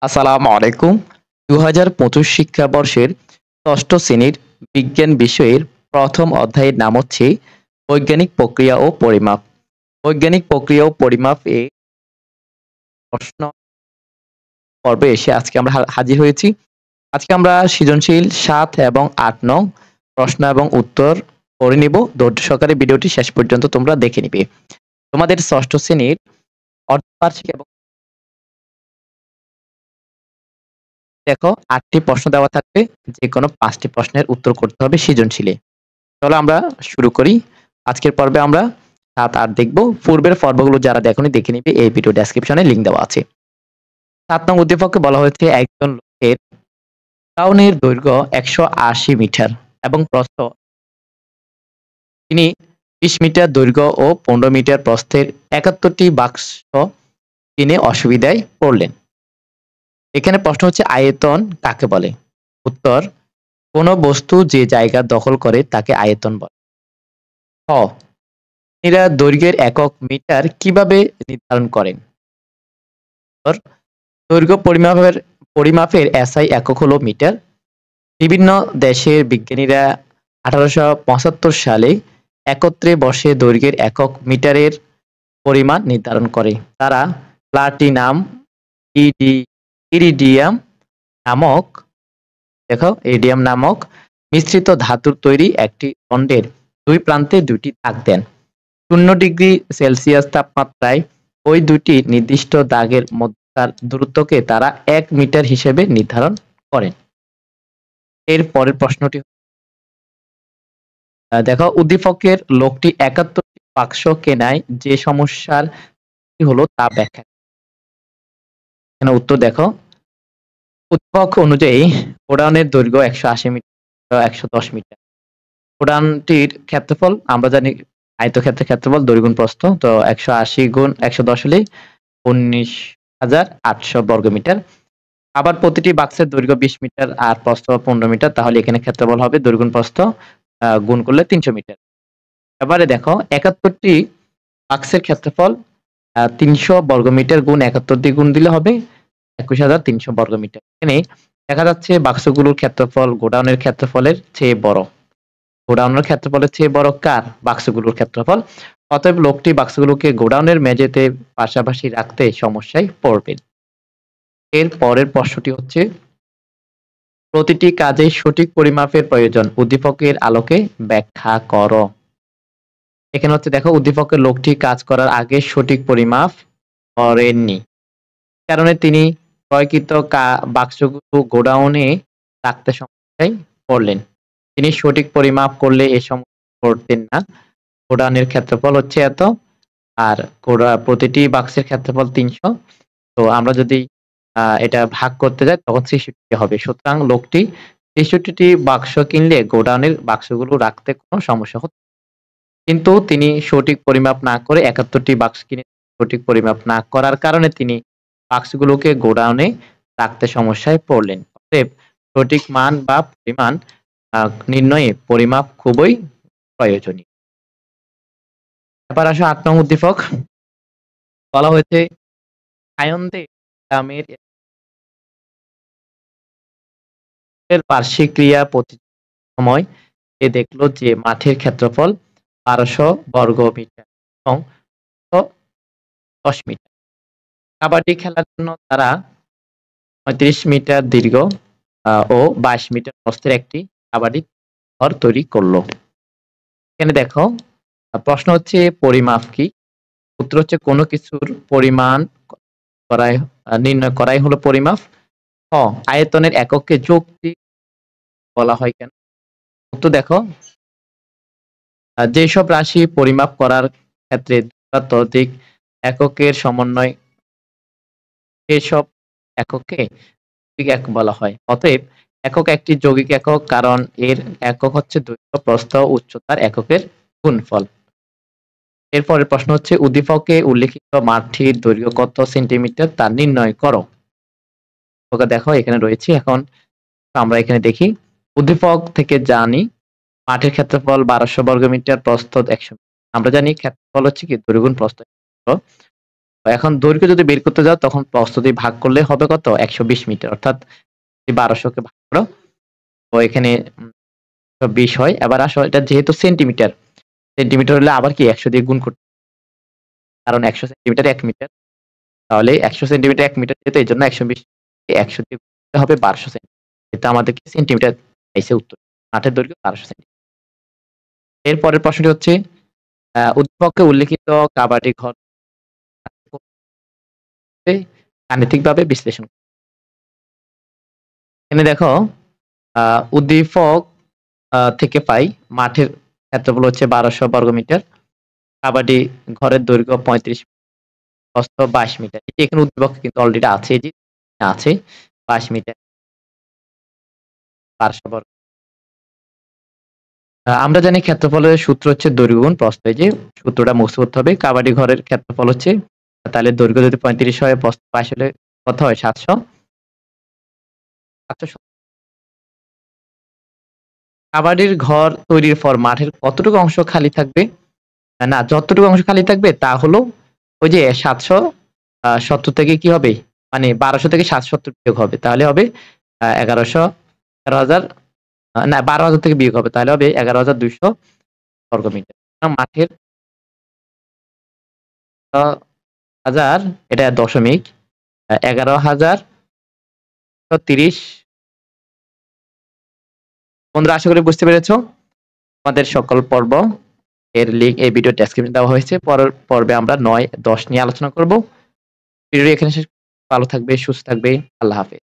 আসসালামু আলাইকুম। ২০২৫ শিক্ষাবর্ষের ৬ষ্ঠ শ্রেণীর বিজ্ঞান বিষয়ের প্রথম অধ্যায়ের নাম হচ্ছে বৈজ্ঞানিক প্রক্রিয়া ও পরিমাপ। বৈজ্ঞানিক প্রক্রিয়া ও পরিমাপ এ প্রশ্ন পর্বে এসে আজকে আমরা হাজির হয়েছি। আজকে আমরা সৃজনশীল ৭ এবং ৮ নং প্রশ্ন এবং উত্তর করে নিব। ধৈর্য সহকারে ভিডিওটি শেষ পর্যন্ত তোমরা দেখে নিবে। তোমাদের ৬ষ্ঠ শ্রেণীর অর্ধবার্ষিক এবং দেখো ৮টি প্রশ্ন দেওয়া থাকবে। যেকোনো ৫টি প্রশ্নের উত্তর করতে হবে সৃজনশীলে। চলো আমরা শুরু করি। আজকের পর্বে আমরা ৭, ৮ দেখব। পূর্বের পর্বগুলো যারা দেখোনি দেখে নিবে, এই ভিডিও ডেসক্রিপশনে লিংক দেওয়া আছে। ৭ নং উদ্দীপকে বলা হয়েছে একজন লোকের গোডাউনের দৈর্ঘ্য ১৮০ মিটার এবং প্রস্থ তিনি ২০ মিটার দৈর্ঘ্য ও ১৫ মিটার প্রস্থের ৭১টি বাক্স কিনে অসুবিধায় পড়লেন। এখানে প্রশ্ন হচ্ছে আয়তন কাকে বলে? উত্তর, কোন বস্তু যে জায়গা দখল করে তাকে আয়তন বলে। খ, এরা দৈর্ঘ্যের একক মিটার কিভাবে নির্ধারণ করেন? উত্তর, দৈর্ঘ্য পরিমাপের এসআই একক হলো মিটার। বিভিন্ন দেশের বিজ্ঞানীরা ১৮৭৫ সালে একত্রে বসে দৈর্ঘ্যের একক মিটারের পরিমাণ নির্ধারণ করে। তারা প্লাটিনাম ইরিডিয়াম নামক এরিডিয়াম নামক মিশ্রিত ধাতুর তৈরি একটি দণ্ডের দুই প্রান্তে দুইটি দাগ দেন। 0°C তাপমাত্রায় ওই দুটি নির্দিষ্ট দাগের মধ্যকার দূরত্বকে তারা ১ মিটার হিসেবে নির্ধারণ করেন। এর পরের প্রশ্নটি দেখো, উদ্দীপকের লোকটি ৭১টি বাক্স কেনায় যে সমস্যার হলো তা ব্যাখ্যা। এখানে উত্তর দেখো, উদ্দীপক অনুযায়ী গোডাউনের দৈর্ঘ্য ১৮০ মিটার, ১১০ মিটার। গোডাউনটির ক্ষেত্রফল আমরা জানি আয়তক্ষেত্রের ক্ষেত্রফল দৈর্ঘ্য গুণ প্রস্থ, তো ১৮০ গুণ ১১০ হলে ১৯,৮০০ বর্গমিটার। আবার প্রতিটি বাক্সের দৈর্ঘ্য ২০ মিটার আর প্রস্থ ১৫ মিটার, তাহলে এখানে ক্ষেত্রফল হবে দৈর্ঘ্য গুণ প্রস্থ গুণ করলে ৩০০ মিটার। এবারে দেখো ৭১টি বাক্সের ক্ষেত্রফল ৩০০ বর্গমিটার গুণ ৭১ দিয়ে গুণ দিলে হবে ২১,৩০০ বর্গমিটার। এখানে দেখা যাচ্ছে বাক্সগুলোর ক্ষেত্রফল গোডাউনের ক্ষেত্রফলের চেয়ে বড়। গোডাউনের ক্ষেত্রফলের চেয়ে বড় কার? বাক্সগুলোর ক্ষেত্রফল। অতএব লোকটি বাক্সগুলোকে গোডাউনের মেঝেতে পাশাপাশি রাখতে সমস্যায় পড়বেন। এর পরের প্রশ্নটি হচ্ছে, প্রতিটি কাজে সঠিক পরিমাপের প্রয়োজন, উদ্দীপকের আলোকে ব্যাখ্যা করো। এখানে হচ্ছে দেখো, উদ্দীপকের লোকটি কাজ করার আগে সঠিক পরিমাপ করেননি, কারণে তিনি ক্রয়কৃত বাক্সগুলো গোডাউনে রাখতে সমস্যায় পড়লেন। তিনি সঠিক পরিমাপ করলে এ সমস্যায় পড়তেন না। গোডাউনের ক্ষেত্রফল হচ্ছে এত, আর প্রতিটি বাক্সের ক্ষেত্রফল ৩০০। তো আমরা যদি এটা ভাগ করতে যাই তখন ৬৩ হবে। সুতরাং লোকটি ৬৩টি বাক্স কিনলে গোডাউনের বাক্সগুলো রাখতে কোনো সমস্যা হতো, কিন্তু তিনি সঠিক পরিমাপ না করে ৭১টি বাক্স কিনে সঠিক পরিমাপ না করার কারণে তিনি বাক্সগুলোকে গোডাউনে রাখতে সমস্যায় পড়লেন। অতএব সঠিক মান বা পরিমাণ নির্ণয়ে পরিমাপ খুবই প্রয়োজনীয়। এবার আসো ৮ নং উদ্দীপক। বলা হয়েছে আয়ন্দে গ্রামের বার্ষিক ক্রিয়া সময় সে দেখলো যে মাঠের ক্ষেত্রফল ১২০০ বর্গ মিটার এবং ১০ মিটার। কাবাডি খেলার জন্য তারা ৩৫ মিটার দীর্ঘ ও ২২ মিটার প্রস্থের একটি কাবাডি ঘর তৈরি করলো। এখানে দেখো প্রশ্ন হচ্ছে পরিমাপ কি? উত্তর হচ্ছে কোনো কিছুর পরিমাণ নির্ণয় করাই হলো পরিমাপ। আয়তনের এককে যৌক্তিক বলা হয় কেন? উত্তর দেখো, যেসব রাশি পরিমাপ করার ক্ষেত্রে ততোধিক এককের সমন্বয় সেসব এককে একক বলা হয়। অতএব একক একটি যৌগিক একক, কারণ এর একক হচ্ছে দৈর্ঘ্য, প্রস্থ, উচ্চতার এককের গুণফল। এরপরের প্রশ্ন হচ্ছে উদ্দীপকে উল্লেখিত মাঠটির দৈর্ঘ্য কত সেন্টিমিটার তা নির্ণয় করো। ওকে দেখো এখানে রয়েছে। এখন আমরা এখানে দেখি, উদ্দীপক থেকে জানি মাঠের ক্ষেত্রফল ১২০০ বর্গমিটার, প্রস্থ ১০০ মিটার। আমরা জানি ক্ষেত্রফল হচ্ছে কি দৈর্ঘ্য গুণ প্রস্থ। এখন দৈর্ঘ্য যদি বের করতে যাও তখন প্রস্থ দিয়ে ভাগ করলে হবে কত 120 মিটার, অর্থাৎ 1200 কে ভাগ করো তো এখানে 20 হয়। এবার আসো এটা যেহেতু সেন্টিমিটার, সেন্টিমিটার হলে আবার কি 100 দিয়ে গুণ করতে, কারণ 100 সেন্টিমিটার 1 মিটার, তাহলে 100 সেন্টিমিটার 1 মিটার যেহেতু এই জন্য 120 100 দিয়ে গুণতে হবে 1200 সেন্টিমিটার। এটা আমাদেরকে সেন্টিমিটার চাইছে উত্তর। মাঠের দৈর্ঘ্য 1200 সেন্টিমিটার। এর পরের প্রশ্নটি হচ্ছে উদ্দীপকে উল্লেখিত কাবাডি ঘর গাণিতিকভাবে বিশ্লেষণ করো। এখানে দেখো উদ্দীপক থেকে পাই মাঠের ক্ষেত্রফল হচ্ছে 1200 বর্গমিটার, কাবাডি ঘরের দৈর্ঘ্য 35, প্রস্থ 22 মিটার। এখানে উদ্দীপক কিন্তু অলরেডি আছে, এই যে আছে 22 মিটার 1200 বর্গ। আমরা জানি ক্ষেত্রফলের সূত্র হচ্ছে দৈর্ঘ্য গুণ প্রস্থ, এই যে সূত্রটা মুখস্থ করতে হবে। কাবাডি ঘরের ক্ষেত্রফল হচ্ছে, তাহলে দৈর্ঘ্য যদি 35 হয় প্রস্থ 22 হলে কত হয় 700। কাবাডির ঘর তৈরির পর মাঠের কতটুকু অংশ খালি থাকবে, না যতটুকু অংশ খালি থাকবে তা হলো ওই যে 770 থেকে কি হবে, মানে 1200 থেকে 770 বিয়োগ হবে, তাহলে হবে 1100, 11,000, না 12,000 থেকে বিয়োগ হবে, তাহলে হবে 11,200 বর্গমিটার। মাঠের 1000, এটা দশমিক 11,030। বন্ধুরা আশা করি বুঝতে পেরেছো। আমাদের সকল পর্ব এর লিঙ্ক এই ভিডিও ডেসক্রিপশনে দেওয়া হয়েছে। পরের পর্বে আমরা 9, 10 নিয়ে আলোচনা করব। ভিডিও এখানে শেষ। ভালো থাকবে, সুস্থ থাকবে। আল্লাহ হাফেজ।